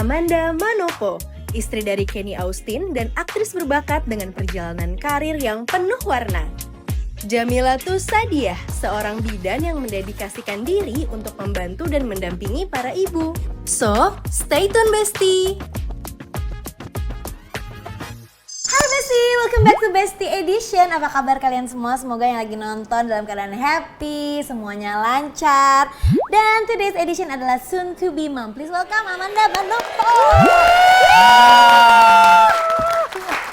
Amanda Manopo, istri dari Kenny Austin dan aktris berbakat dengan perjalanan karir yang penuh warna. Jamilatus Sadiah, seorang bidan yang mendedikasikan diri untuk membantu dan mendampingi para ibu. So, stay tune Besti! Hai Besti, welcome back to Besti Edition. Apa kabar kalian semua? Semoga yang lagi nonton dalam keadaan happy, semuanya lancar. Dan today's edition adalah soon to be mom. Please welcome Amanda Manopo.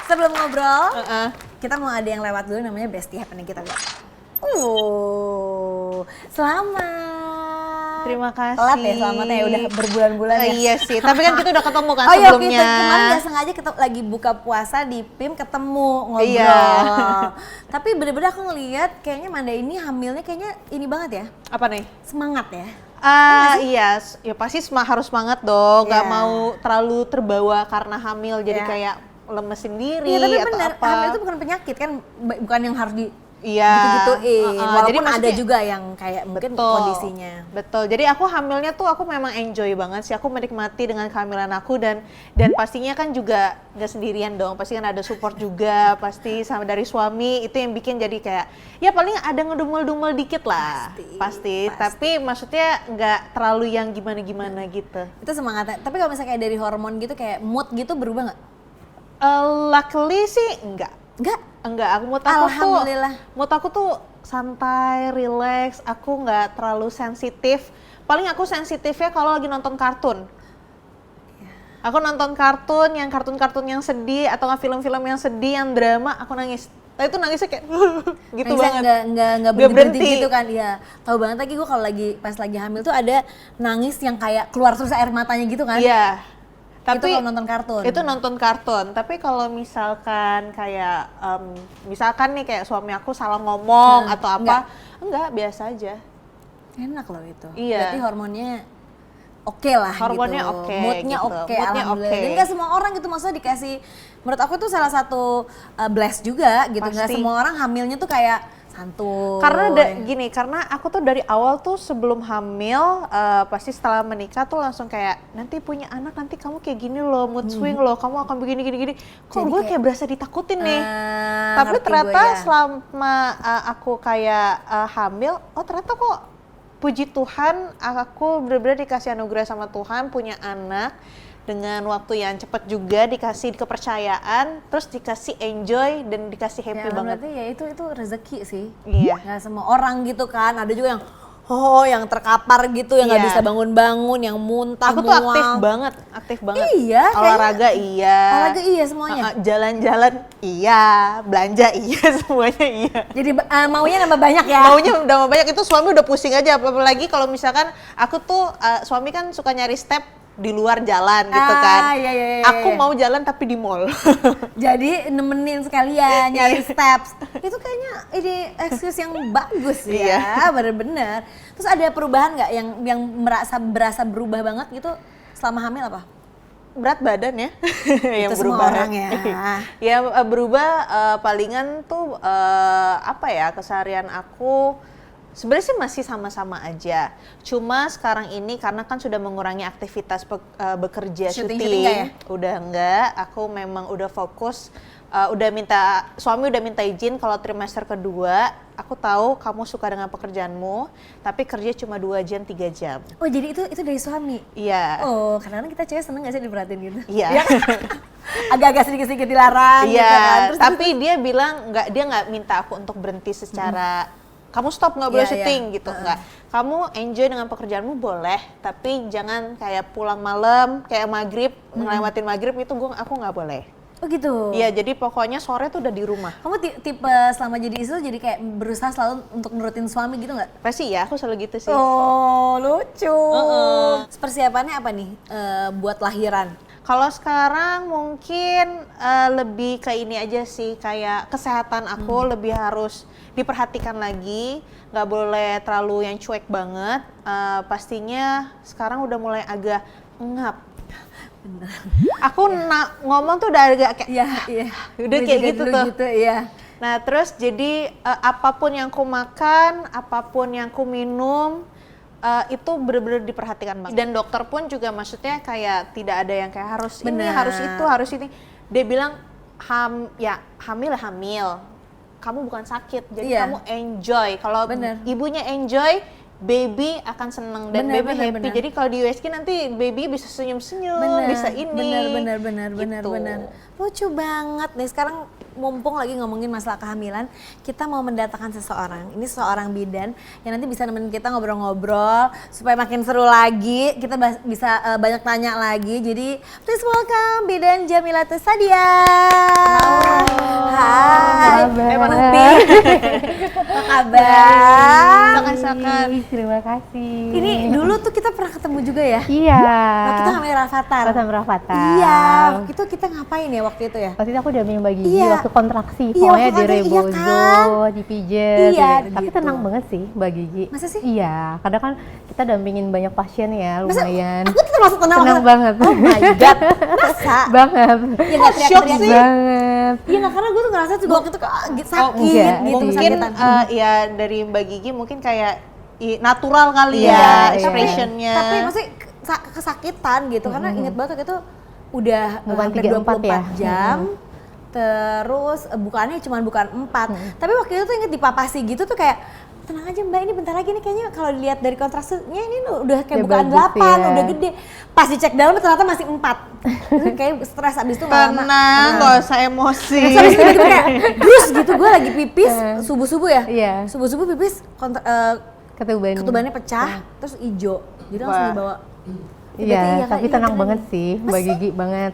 Sebelum ngobrol, kita mau ada yang lewat dulu namanya Besti Happening kita lihat. Selamat. Terima kasih. Telat ya selamatnya ya, udah berbulan-bulan ya. Iya sih, tapi kan kita udah ketemu kan Oh iya, sebelumnya. kita kemarin gak sengaja kita lagi buka puasa di PIM ketemu ngobrol. Iya. Tapi bener-bener aku ngeliat kayaknya Manda ini hamilnya kayaknya ini banget ya. Apa nih? Semangat ya. Iya, ya pasti harus semangat dong. Gak Iya. mau terlalu terbawa karena hamil jadi Iya. kayak lemes sendiri Iya tapi atau bener, apa. hamil itu bukan penyakit kan, bukan yang harus di Iya. gitu-gituin. Walaupun jadi ada maksudnya- juga yang kayak mungkin Betul. kondisinya. Betul. Jadi aku hamilnya tuh aku memang enjoy banget sih. Aku menikmati dengan kehamilan aku dan pastinya kan juga nggak sendirian dong. Pasti kan ada support juga pasti sama dari suami. Itu yang bikin jadi kayak ya paling ada ngedumel-dumel dikit lah. Pasti. Tapi maksudnya nggak terlalu yang gimana-gimana gitu. Itu semangatnya. Tapi kalau misalnya kayak dari hormon gitu kayak mood gitu berubah nggak? Luckily sih enggak. Enggak, Alhamdulillah. Mood aku tuh santai, relax, aku nggak terlalu sensitif. Paling aku sensitifnya kalau lagi nonton kartun. Aku nonton kartun yang sedih atau nggak film-film yang sedih, yang drama, aku nangis. Tapi itu nangisnya kayak gitu banget. Nggak berhenti gitu kan, iya. Tahu banget lagi gue kalau pas lagi hamil tuh ada nangis yang kayak keluar terus air matanya gitu kan. Iya. Tapi itu kalau nonton kartun. Itu nonton kartun. Tapi kalau misalkan kayak misalkan nih kayak suami aku salah ngomong atau apa, enggak biasa aja. Enak loh itu. Iya. Berarti hormonnya oke lah Hormonnya gitu. oke Moodnya gitu. oke, Moodnya alhamdulillah. oke. Dan gak semua orang gitu maksudnya dikasih, menurut aku tuh salah satu bless juga gitu. Gak Pasti. semua orang hamilnya tuh kayak santuy. Karena aku tuh dari awal tuh sebelum hamil, pasti setelah menikah tuh langsung kayak nanti punya anak nanti kamu kayak gini loh, mood swing loh, kamu akan begini. Kok Jadi gue kayak berasa ditakutin nih. Tapi ngerti ternyata gue ya. selama aku kayak hamil, oh ternyata kok puji Tuhan aku benar-benar dikasih anugerah sama Tuhan punya anak dengan waktu yang cepat juga, dikasih kepercayaan, terus dikasih enjoy dan dikasih happy Ya, banget. berarti ya itu rezeki sih. Iya. Gak semua orang gitu kan, ada juga yang yang terkapar gitu, yang nggak Iya. bisa bangun-bangun, yang muntah, Aku tuh aktif banget. Iya, Olahraga iya. Olahraga iya semuanya. Jalan-jalan iya, belanja iya, semuanya iya. Jadi maunya nambah banyak ya. Maunya udah banyak, itu suami udah pusing aja, apalagi kalau misalkan aku tuh suami kan suka nyari step di luar jalan gitu kan. Iya. Aku mau jalan tapi di mall. Jadi nemenin sekalian nyari steps. Itu kayaknya ini excuse yang bagus ya, bener-bener. Terus ada perubahan nggak yang berasa berubah banget gitu selama hamil apa? Berat badan ya yang Itu semua berubah. orang ya. Ya berubah palingan tuh apa ya, keseharian aku sebenarnya sih masih sama-sama aja. Cuma sekarang ini karena kan sudah mengurangi aktivitas bekerja syuting, enggak ya? Udah enggak, aku memang udah fokus. Suami udah minta izin kalau trimester kedua, aku tahu kamu suka dengan pekerjaanmu, tapi kerja cuma 2 jam 3 jam. Oh jadi itu dari suami? Iya. Oh kadang-kadang kita cewek seneng gak sih diperhatiin gitu? Iya. Agak-agak sedikit-sedikit dilarang gitu kan. Iya, Terus tapi dia bilang dia nggak minta aku untuk berhenti secara kamu stop nggak boleh Iya, syuting iya. gitu, nggak. Kamu enjoy dengan pekerjaanmu boleh, tapi jangan kayak pulang malam kayak maghrib ngelewatin maghrib itu aku nggak boleh. Oh gitu? Iya, jadi pokoknya sore tuh udah di rumah. Kamu tipe selama jadi istri jadi kayak berusaha selalu untuk nurutin suami gitu nggak? Pasti ya, aku selalu gitu sih. Oh lucu. Persiapannya apa nih buat lahiran? Kalau sekarang mungkin lebih ke ini aja sih, kayak kesehatan aku lebih harus diperhatikan lagi, nggak boleh terlalu yang cuek banget. Pastinya sekarang udah mulai agak ngap. Bener. Aku ngomong tuh udah agak kayak Iya. udah Gue kayak juga gitu dulu tuh. Gitu, iya. Nah terus jadi apapun yang ku makan, apapun yang ku minum, itu benar-benar diperhatikan banget. Dan dokter pun juga maksudnya kayak tidak ada yang kayak harus ini, Bener. harus itu, harus ini. Dia bilang hamil. Kamu bukan sakit, jadi Iya. kamu enjoy. Kalau Bener. ibunya enjoy, baby akan seneng dan Bener, baby bener, happy. bener. Jadi kalau di USG nanti baby bisa senyum-senyum, bisa ini. Bener. Lucu banget nih. Sekarang mumpung lagi ngomongin masalah kehamilan, kita mau mendatangkan seseorang. Ini seorang bidan yang nanti bisa nemenin kita ngobrol-ngobrol supaya makin seru lagi. Kita bisa banyak tanya lagi. Jadi please welcome bidan Jamila Tusadia. Hai. Kabar. Pupi. Apa kabar? Silakan. Terima kasih. Ini dulu tuh kita pernah ketemu juga ya? Iya. Waktu itu ngambil Rafathar. Sama Rafathar. Iya, waktu itu kita ngapain ya waktu itu ya? Waktu itu aku udah minum bagi gigi Iya. waktu kontraksi. Iya, Pokoknya waktu di kontraksi, iya rebozo, kan? dipijet. Iya, Tapi gitu. tenang banget sih Mbak Gigi. Masa sih? Iya, kadang kan kita dampingin banyak pasien ya, Masa lumayan. aku tuh termasuk tenang Tenang banget. Oh my god, masa? banget. Ya nggak Shock teriak-teriak sih. Banget. Iya nggak, karena gue tuh ngerasa juga waktu itu sakit enggak. gitu, Mungkin kesakitan. ya dari Mbak Gigi mungkin kayak natural kali Iya, ya iya. expressionnya. Tapi maksudnya kesakitan gitu, karena inget banget waktu itu udah Bukan hampir 3-4 ya? 24 jam. Terus bukannya cuma bukan 4. Tapi waktu itu tuh inget dipapasi gitu tuh kayak tenang aja Mbak, ini bentar lagi nih kayaknya kalau dilihat dari kontraksinya ini udah kayak Ya, bukan bagus 8, ya. udah gede. Pas dicek dalam ternyata masih 4. Terus kayak stres abis itu nggak lama. Tenang, gak usah emosi. Terus habis itu tiba-tiba kayak terus gitu, gue lagi pipis subuh-subuh ya. Iya. Subuh-subuh pipis ketubannya pecah, terus hijau. Jadi langsung Wah. dibawa. Iya, Kan? tapi Iya, tenang bener banget nih. sih, Mbak Gigi, banget.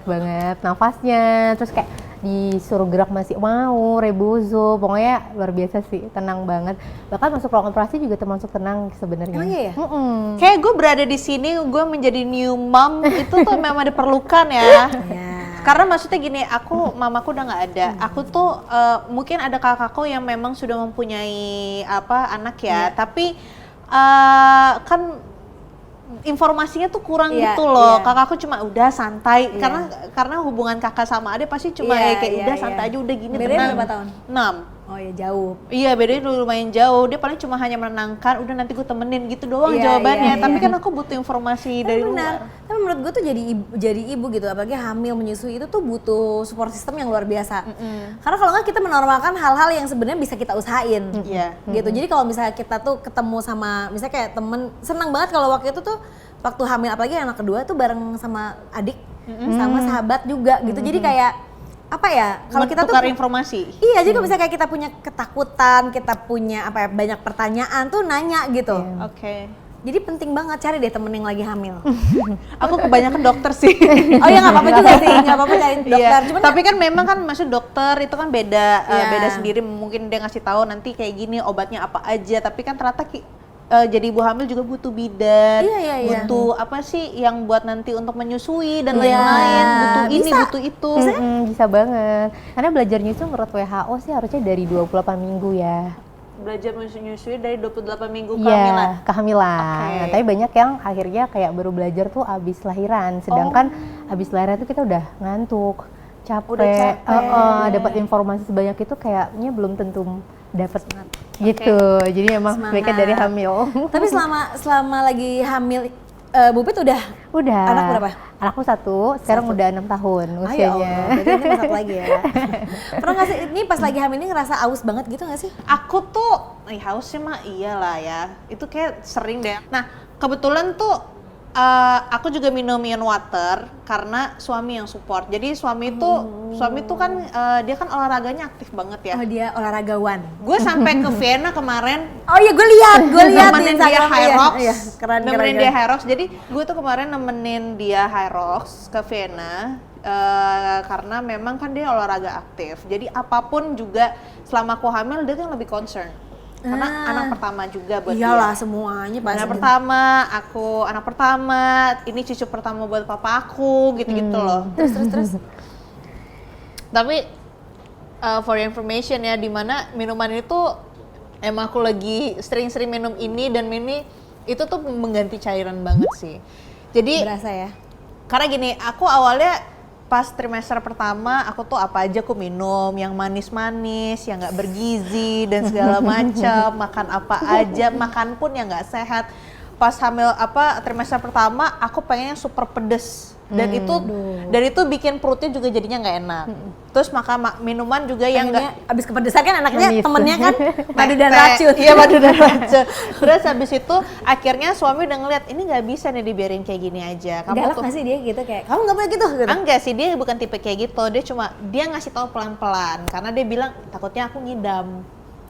Nafasnya, terus kayak disuruh gerak masih mau, rebozo, pokoknya luar biasa sih, tenang banget. Bahkan masuk ruang operasi juga termasuk tenang sebenarnya. Emang iya ya? Kayak gue berada di sini, gue menjadi new mom itu tuh memang diperlukan ya. Iya. Karena maksudnya gini, mamaku udah nggak ada. Aku tuh mungkin ada kakakku yang memang sudah mempunyai anak ya, tapi kan informasinya tuh kurang Iya, gitu loh. iya. Kakakku cuma udah santai Iya. karena hubungan kakak sama adik pasti cuma Iya, kayak iya, udah iya. santai aja, udah gini Bedanya tenang. berapa tahun? 6. Oh ya jauh. Iya, bedanya lumayan jauh. Dia paling cuma hanya menenangkan, udah nanti gue temenin gitu doang Iya, jawabannya. iya, Tapi iya. kan aku butuh informasi dari Benar. luar. Tapi menurut gue tuh jadi ibu gitu, apalagi hamil menyusui itu tuh butuh support system yang luar biasa. Karena kalau nggak kita menormalkan hal-hal yang sebenarnya bisa kita usahain. Iya. Gitu. Jadi kalau misalnya kita tuh ketemu sama misalnya kayak temen, senang banget kalau waktu itu tuh waktu hamil apalagi anak kedua tuh bareng sama adik sama sahabat juga gitu. Jadi kayak apa ya? Kalau kita tuh Tukar informasi. iya, jadi kalau misalnya kayak kita punya ketakutan, kita punya apa ya, banyak pertanyaan tuh nanya gitu. Oke. Jadi penting banget cari deh temen yang lagi hamil. Aku kebanyakan dokter sih. Oh ya nggak apa-apa juga sih, nggak apa-apa cari dokter. Iya, Cuman tapi kan memang kan maksud dokter itu kan beda Iya. beda sendiri. Mungkin dia ngasih tahu nanti kayak gini obatnya apa aja. Tapi kan ternyata jadi ibu hamil juga butuh bidan, Iya, iya, iya. butuh apa sih yang buat nanti untuk menyusui dan Iya. lain-lain. Butuh ini, Bisa. butuh itu. Bisa banget. Karena belajar nyusu menurut WHO sih harusnya dari 28 minggu ya. Belajar menyusui dari 28 minggu Iya, kehamilan. kehamilan. Oke. Nah, tapi banyak yang akhirnya kayak baru belajar tuh abis lahiran. Sedangkan abis lahiran tuh kita udah ngantuk, capek, Udah capek. dapat informasi sebanyak itu kayaknya belum tentu dapat gitu. Jadi emang Semangat. baiknya dari hamil. tapi selama lagi hamil Bupit udah Udah. Anak berapa? Anakku 1, sekarang udah 6 tahun Ah, ya usianya. Allah, berarti ini masuk lagi ya. Pernah nggak sih ini pas lagi hamil ini ngerasa aus banget gitu nggak sih? Aku tuh, hausnya mah iyalah ya. Itu kayak sering deh. Nah, kebetulan tuh aku juga minum ion water karena suami yang support. Jadi suami tuh kan dia kan olahraganya aktif banget ya. Oh dia olahragawan. Gue sampai ke Vienna kemarin Oh iya gue lihat di nemenin dia Instagram. Hyrox, Iya, keren. nemenin dia Hyrox. Jadi gue tuh kemarin nemenin dia Hyrox ke Vienna karena memang kan dia olahraga aktif. Jadi apapun juga selama aku hamil dia tuh yang lebih concern. Karena anak pertama juga buat Iyalah dia. semuanya pasti. Anak pertama, ini cucu pertama buat papa aku, gitu-gitu loh. Terus. Tapi for your information ya, dimana minuman itu emang aku lagi sering-sering minum ini dan ini itu tuh mengganti cairan banget sih. Jadi Berasa ya. karena gini, aku awalnya pas trimester pertama aku tuh apa aja aku minum, yang manis-manis, yang nggak bergizi dan segala macam, makan apa aja, makan pun yang nggak sehat. pas hamil trimester pertama aku pengennya super pedes dan itu bikin perutnya juga jadinya nggak enak. Terus minuman juga yang nggak abis kepedesan kan anaknya Manis. temennya kan madu dan racun. Iya, madu dan racun. Terus habis itu akhirnya suami udah ngeliat ini nggak bisa nih dibiarin kayak gini aja. Galak nggak sih dia gitu kayak kamu nggak boleh gitu? Enggak sih, dia bukan tipe kayak gitu. Dia ngasih tahu pelan-pelan karena dia bilang takutnya aku ngidam.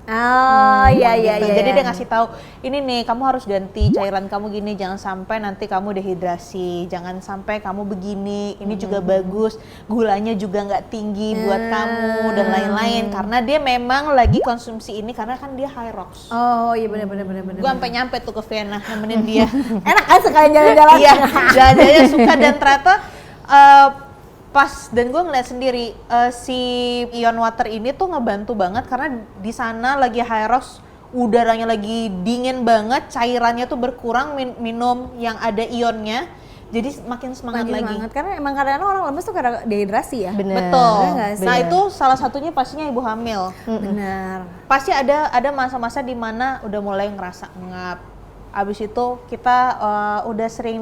Oh iya. Jadi dia ngasih tahu ini nih kamu harus ganti cairan kamu gini, jangan sampai nanti kamu dehidrasi, jangan sampai kamu begini, ini juga bagus, gulanya juga nggak tinggi buat kamu dan lain-lain karena dia memang lagi konsumsi ini karena kan dia high rocks. Oh iya benar. Gue sampai nyampe tuh ke Vienna nemenin dia. Enak kan sekalian jalan-jalan. Iya, jalan-jalannya suka dan ternyata pas dan gue ngeliat sendiri si Ion Water ini tuh ngebantu banget karena di sana lagi high rocks, udaranya lagi dingin banget, cairannya tuh berkurang, minum yang ada ionnya, jadi makin semangat lagi. Karena emang kadang-kadang orang lemes tuh karena dehidrasi ya. Bener. Betul. Bener nggak sih? Nah itu salah satunya pastinya ibu hamil. Benar. Pasti ada masa-masa di mana udah mulai ngerasa ngap. Abis itu kita udah sering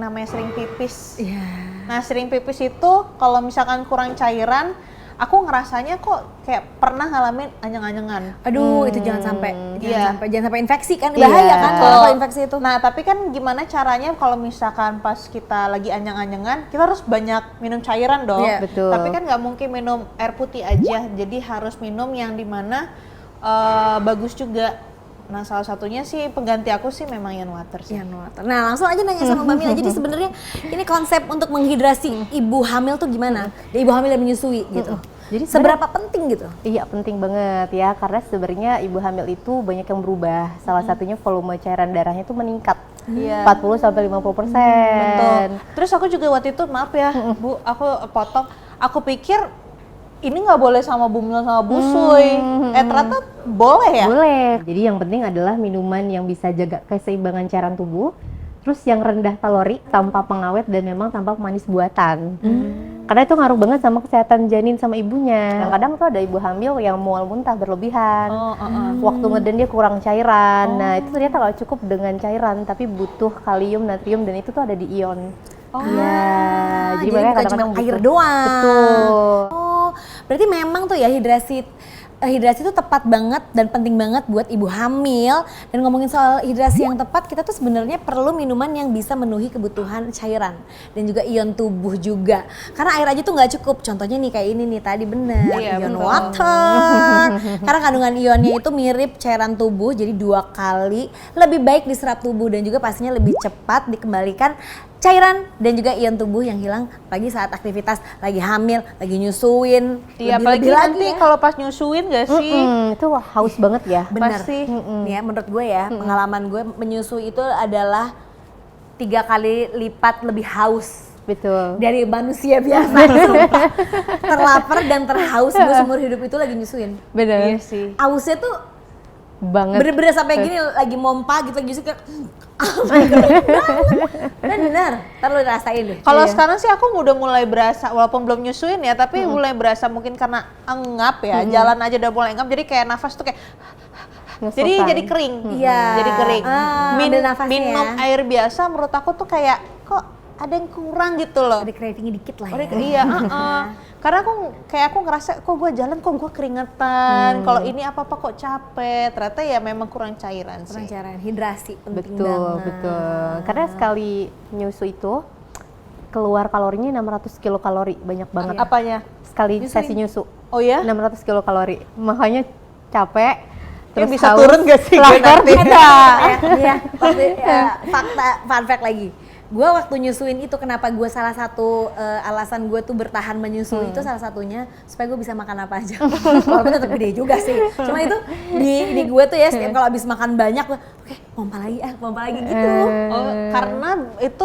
pipis. Iya. Nah sering pipis itu kalau misalkan kurang cairan, aku ngerasanya kok kayak pernah ngalamin anyang-anyangan. Aduh, itu jangan sampai Iya. jangan sampai infeksi kan. Iya. Bahaya kan kalau infeksi itu. Nah tapi kan gimana caranya kalau misalkan pas kita lagi anyang-anyangan, kita harus banyak minum cairan dong. Iya. Betul. Tapi kan nggak mungkin minum air putih aja, jadi harus minum yang dimana bagus juga. Nah salah satunya sih pengganti aku sih memang Ion Water sih. Ion Water. Nah langsung aja nanya sama Mbak Mila. Jadi sebenarnya ini konsep untuk menghidrasi ibu hamil tuh gimana? Ibu hamil yang menyusui gitu. Jadi seberapa penting gitu? Iya penting banget ya, karena sebenarnya ibu hamil itu banyak yang berubah. Salah satunya volume cairan darahnya itu meningkat. Iya. 40-50%. Betul. Terus aku juga waktu itu maaf ya Bu, aku potong. Aku pikir ini nggak boleh sama bumil sama busui. Ternyata boleh ya? Boleh. Jadi yang penting adalah minuman yang bisa jaga keseimbangan cairan tubuh, terus yang rendah kalori, tanpa pengawet dan memang tanpa pemanis buatan. Karena itu ngaruh banget sama kesehatan janin sama ibunya. Kadang tuh ada ibu hamil yang mual muntah berlebihan. Waktu ngeden dia kurang cairan. Nah itu ternyata nggak cukup dengan cairan, tapi butuh kalium, natrium dan itu tuh ada di ion. Jadi makanya bukan cuma air doang. Betul. Oh, berarti memang tuh ya hidrasi itu tepat banget dan penting banget buat ibu hamil. Dan ngomongin soal hidrasi yang tepat, kita tuh sebenarnya perlu minuman yang bisa memenuhi kebutuhan cairan dan juga ion tubuh juga. Karena air aja tuh nggak cukup. Contohnya nih kayak ini nih tadi bener, Ion Water. Karena kandungan ionnya itu mirip cairan tubuh, jadi 2 kali lebih baik diserap tubuh dan juga pastinya lebih cepat dikembalikan cairan dan juga ion tubuh yang hilang apalagi saat aktivitas lagi hamil, lagi nyusuin. Iya, apalagi nanti kalau pas nyusuin gak sih? Itu haus banget ya. Bener. Pasti. Nih ya, menurut gue ya, pengalaman gue menyusui itu adalah 3 kali lipat lebih haus Betul. dari manusia biasa. Sumpah. Terlapar dan terhaus gue seumur hidup itu lagi nyusuin. Bener. Iya sih. Hausnya tuh Banget. bener-bener sampai gini lagi mompa gitu lagi nyusuin kayak bener, ntar lu rasain deh. Kalau sekarang sih aku udah mulai berasa, walaupun belum nyusuin ya, tapi mulai berasa mungkin karena engap ya, jalan aja udah mulai engap, jadi kayak nafas tuh kayak jadi kering. Iya. Jadi kering. Ambil nafasnya Minum ya. air biasa menurut aku tuh kayak kok ada yang kurang gitu loh. Ada cravingnya dikit lah ya. Iya, karena aku ngerasa kok gue jalan kok gue keringetan, kalau ini apa-apa kok capek, ternyata ya memang kurang cairan Kurang sih. cairan, hidrasi penting Betul, banget. betul. Karena sekali nyusu itu keluar kalorinya 600 kilokalori, banyak banget. Apanya? Sekali sesi nyusu. Oh ya? 600 kilokalori. Makanya capek. Terus bisa haus, turun gak sih gue lapar nanti? bisa. Iya, fun fact lagi. Gue waktu nyusuin itu kenapa gue salah satu alasan gue tuh bertahan menyusui itu salah satunya supaya gue bisa makan apa aja. Walaupun tetap gede juga sih. Cuma itu di gue tuh ya setiap kalau habis makan banyak gue oke, pompa lagi gitu. Oh, karena itu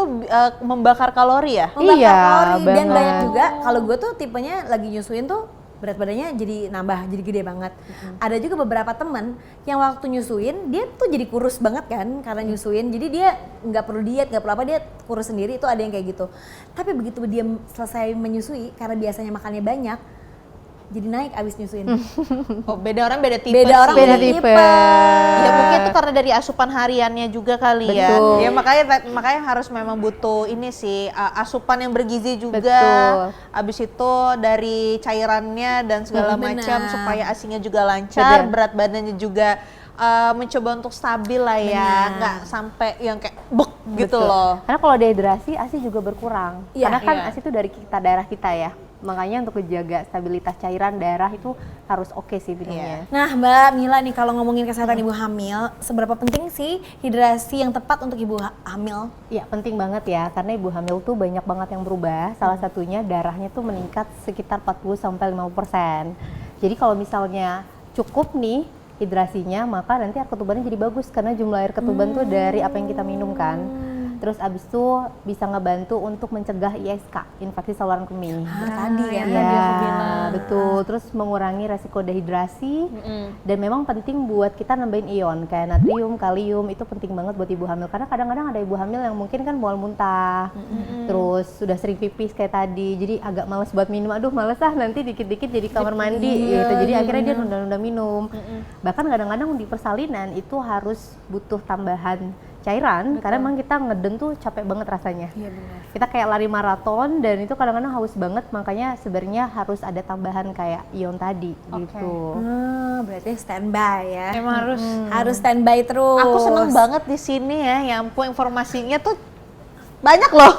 membakar kalori ya? Membakar Iya, kalori dan banget. banyak juga kalau gue tuh tipenya lagi nyusuin tuh berat badannya jadi nambah, jadi gede banget. Ada juga beberapa teman yang waktu nyusuin dia tuh jadi kurus banget kan karena nyusuin. Jadi dia nggak perlu diet, nggak perlu apa, dia kurus sendiri, itu ada yang kayak gitu. Tapi begitu dia selesai menyusui karena biasanya makannya banyak, jadi naik abis nyusuin? Oh, beda orang beda tipe Beda orang sih. Beda tipe. Ya mungkin itu karena dari asupan hariannya juga kali ya. Betul. Ya makanya harus memang butuh ini sih asupan yang bergizi juga. Betul. Abis itu dari cairannya dan segala Benar. macam supaya asinya juga lancar, Benar. berat badannya juga mencoba untuk stabil lah ya, Benar. nggak sampai yang kayak bek gitu Betul. loh. Karena kalau dehidrasi ASI juga berkurang. Iya. Karena kan Iya. ASI itu dari darah kita ya. Makanya untuk menjaga stabilitas cairan darah itu harus oke sih minumnya. Nah Mbak Mila nih, kalau ngomongin kesehatan ibu hamil, seberapa penting sih hidrasi yang tepat untuk ibu hamil? Iya penting banget ya, karena ibu hamil tuh banyak banget yang berubah. Salah satunya darahnya tuh meningkat sekitar 40-50%. Jadi kalau misalnya cukup nih hidrasinya, maka nanti air ketubannya jadi bagus karena jumlah air ketuban tuh dari apa yang kita minum kan. Terus abis itu bisa ngebantu untuk mencegah ISK, infeksi saluran kemih. Tadi ya, Iya, tadi aku bilang. betul. Terus mengurangi resiko dehidrasi dan memang penting buat kita nambahin ion kayak natrium, kalium, itu penting banget buat ibu hamil karena kadang-kadang ada ibu hamil yang mungkin kan mual muntah, terus sudah sering pipis kayak tadi, jadi agak males buat minum. Aduh males ah, nanti dikit-dikit jadi kamar mandi gitu. Jadi akhirnya dia nunda-nunda minum. Bahkan kadang-kadang di persalinan itu harus butuh tambahan cairan karena memang kita ngeden tuh capek banget rasanya. Iya benar. Kita kayak lari maraton dan itu kadang-kadang haus banget, makanya sebenarnya harus ada tambahan kayak ion tadi gitu. Berarti standby ya. Emang Harus standby terus. aku seneng banget di sini ya ampun informasinya tuh banyak loh.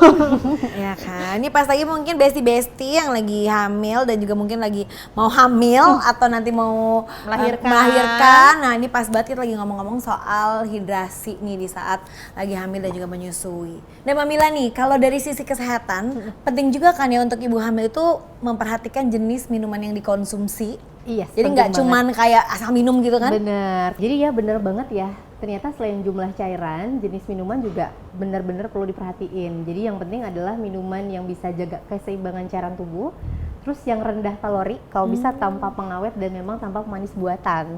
Ya kan, ini pas lagi mungkin besti-besti yang lagi hamil dan juga mungkin lagi mau hamil atau nanti mau melahirkan. Nah ini pas banget kita lagi ngomong-ngomong soal hidrasi nih di saat lagi hamil dan juga menyusui. Nah Mbak Mila nih, kalau dari sisi kesehatan, penting juga kan ya untuk ibu hamil itu memperhatikan jenis minuman yang dikonsumsi. Iya. Jadi nggak cuman kayak asal minum gitu kan? Bener. Jadi ya bener banget ya. Ternyata selain jumlah cairan, jenis minuman juga benar-benar perlu diperhatiin. Jadi yang penting adalah minuman yang bisa jaga keseimbangan cairan tubuh, terus yang rendah kalori, kalau bisa tanpa pengawet dan memang tanpa pemanis buatan.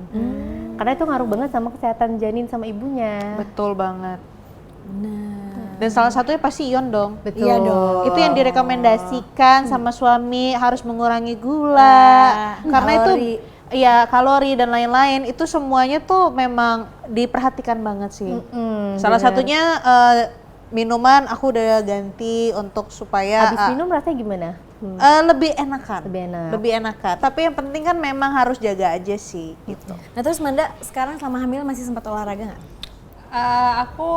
Karena itu ngaruh banget sama kesehatan janin sama ibunya. Betul banget. Dan salah satunya pasti ion dong. Betul. Iya dong. Itu yang direkomendasikan sama suami, harus mengurangi gula. Karena itu kalori. ya kalori dan lain-lain itu semuanya tuh memang diperhatikan banget sih. Salah satunya minuman aku udah ganti untuk supaya Habis minum rasanya gimana? lebih enakan. Lebih enak. Tapi yang penting kan memang harus jaga aja sih gitu. Nah terus Manda sekarang selama hamil masih sempat olahraga nggak? Aku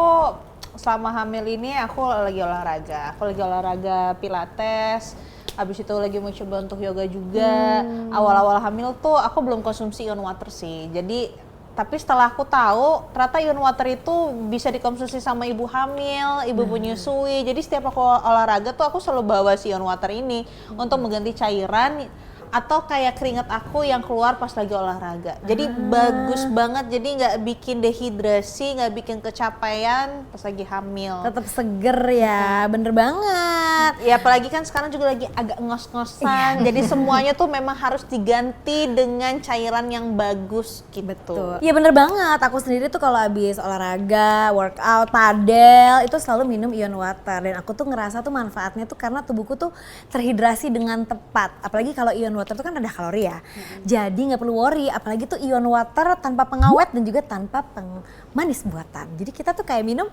selama hamil ini aku lagi olahraga. Aku lagi olahraga pilates. Habis itu lagi mau coba untuk yoga juga. Awal-awal hamil tuh aku belum konsumsi ion water sih. Jadi tapi setelah aku tahu ternyata ion water itu bisa dikonsumsi sama ibu hamil, ibu menyusui. Jadi setiap aku olahraga tuh aku selalu bawa si ion water ini untuk mengganti cairan atau kayak keringat aku yang keluar pas lagi olahraga. Jadi bagus banget, jadi nggak bikin dehidrasi, nggak bikin kecapean pas lagi hamil. Tetap seger ya, bener banget. Ya apalagi kan sekarang juga lagi agak ngos-ngosan, jadi semuanya tuh memang harus diganti dengan cairan yang bagus gitu. Betul. Iya bener banget, aku sendiri tuh kalau habis olahraga, workout, padel, itu selalu minum ion water. Dan aku tuh ngerasa tuh manfaatnya tuh karena tubuhku tuh terhidrasi dengan tepat. Apalagi kalau ion water tuh kan ada kalori ya. Jadi nggak perlu worry, apalagi tuh ion water tanpa pengawet dan juga tanpa pemanis buatan. Jadi kita tuh kayak minum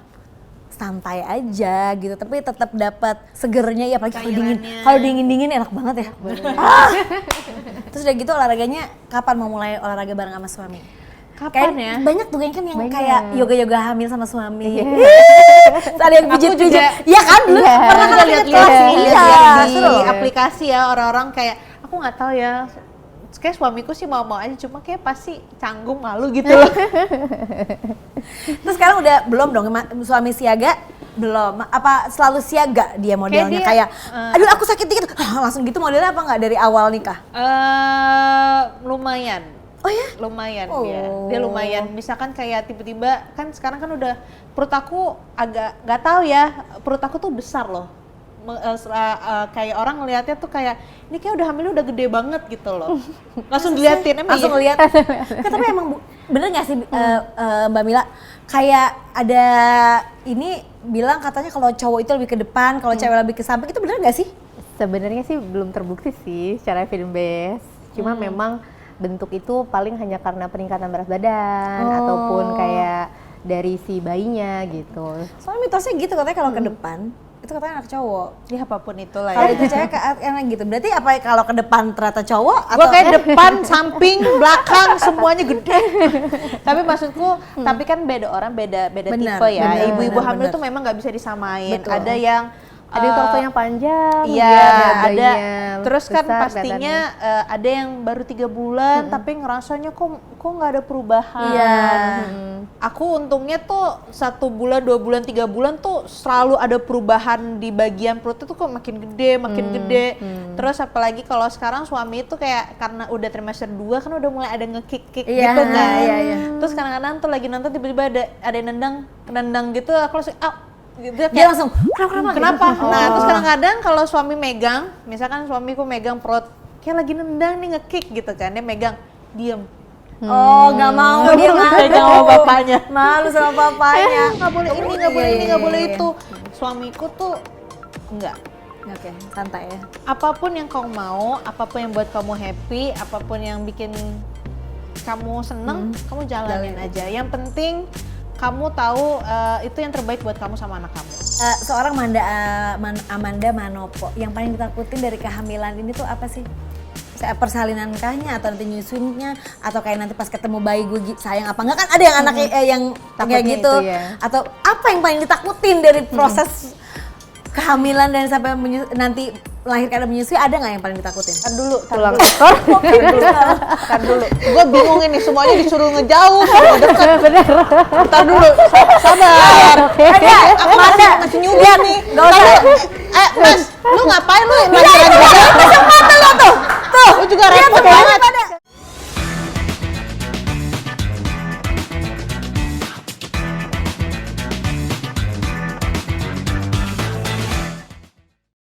santai aja gitu, tapi tetap dapat segernya ya, apalagi kalau dingin. Kalau dingin enak banget ya. Terus udah gitu olahraganya kapan mau mulai olahraga bareng sama suami? Kapan Kayak ya? banyak tuh kan yang Banyak. kayak yoga-yoga hamil sama suami. Iya. Ada yang pijit-pijit. Iya kan dulu Iya. pernah kan lihat kelas di seru. aplikasi ya orang-orang kayak aku nggak tahu ya. Kayak suamiku sih mau-mau aja, cuma kayak pasti canggung malu gitu loh. Terus sekarang udah belum dong suami siaga? Belum. Apa selalu siaga dia modelnya dia, kayak aduh aku sakit dikit. Langsung gitu modelnya apa nggak dari awal nikah? Lumayan. Oh ya? Lumayan Oh. dia lumayan. Misalkan kayak tiba-tiba kan sekarang kan udah perut aku agak nggak tahu ya, perut aku tuh besar loh. Kayak orang ngelihatnya tuh kayak ini kayak udah hamilnya udah gede banget gitu loh. Langsung diliatin emang Langsung iya? ngeliat. Tapi emang bener nggak sih Mbak Mila? Kayak ada ini bilang katanya kalau cowok itu lebih ke depan, kalau cewek lebih ke samping, itu bener nggak sih? Sebenarnya sih belum terbukti sih secara film base. Cuma memang bentuk itu paling hanya karena peningkatan berat badan ataupun kayak dari si bayinya gitu. Soalnya mitosnya gitu katanya kalau ke depan itu katanya anak cowok. Ya apapun itulah Kalau ya. itu cewek enak gitu. Berarti apa kalau ke depan ternyata cowok Gue kayak depan, samping, belakang semuanya gede. Tapi maksudku, tapi kan beda orang, beda Benar, tipe ya. benar, Ibu-ibu benar, hamil benar. tuh memang nggak bisa disamain. Betul. Ada yang Ada yang tokonya panjang, Iya, dia ada. bayinya Terus kan besar pastinya ada yang baru 3 bulan, tapi ngerasanya kok nggak ada perubahan. Iya. Aku untungnya tuh 1 bulan, 2 bulan, 3 bulan tuh selalu ada perubahan di bagian perut itu kok makin gede. Terus apalagi kalau sekarang suami itu kayak karena udah trimester 2 kan udah mulai ada nge-kick Iya, gitu kan. iya. Terus kadang-kadang tuh lagi nonton tiba-tiba ada yang nendang gitu, aku langsung dia langsung kenapa? Nah, terus kadang-kadang kalau suami megang, misalkan suamiku megang perut, kayak lagi nendang nih nge-kick gitu kan, dia megang, diem. Oh, nggak mau dia malu Pegang sama bapaknya. Malu sama bapaknya. Nggak boleh ini, nggak boleh ini, nggak boleh itu. Suamiku tuh enggak. Oke, santai ya. Apapun yang kamu mau, apapun yang buat kamu happy, apapun yang bikin kamu seneng, kamu jalanin aja. Yang penting kamu tahu itu yang terbaik buat kamu sama anak kamu. Seorang Amanda Manopo, yang paling ditakutin dari kehamilan ini tuh apa sih? Persalinankahnya atau nanti nyusunnya atau kayak nanti pas ketemu bayi gue sayang apa enggak, kan ada yang anaknya yang kayak Takutnya gitu itu, ya. atau apa yang paling ditakutin dari proses kehamilan dan sampai nanti melahirkan dan menyusui, ada nggak yang paling ditakutin? Tar dulu. Gue bingung ini, semuanya disuruh ngejauh, suruh deket. Tar dulu, sabar. Amanda Masih nyubi nih. Gak usah. Mas, lu ngapain lu lahiran juga? Kesempatan lo tuh. Lu juga repot banget.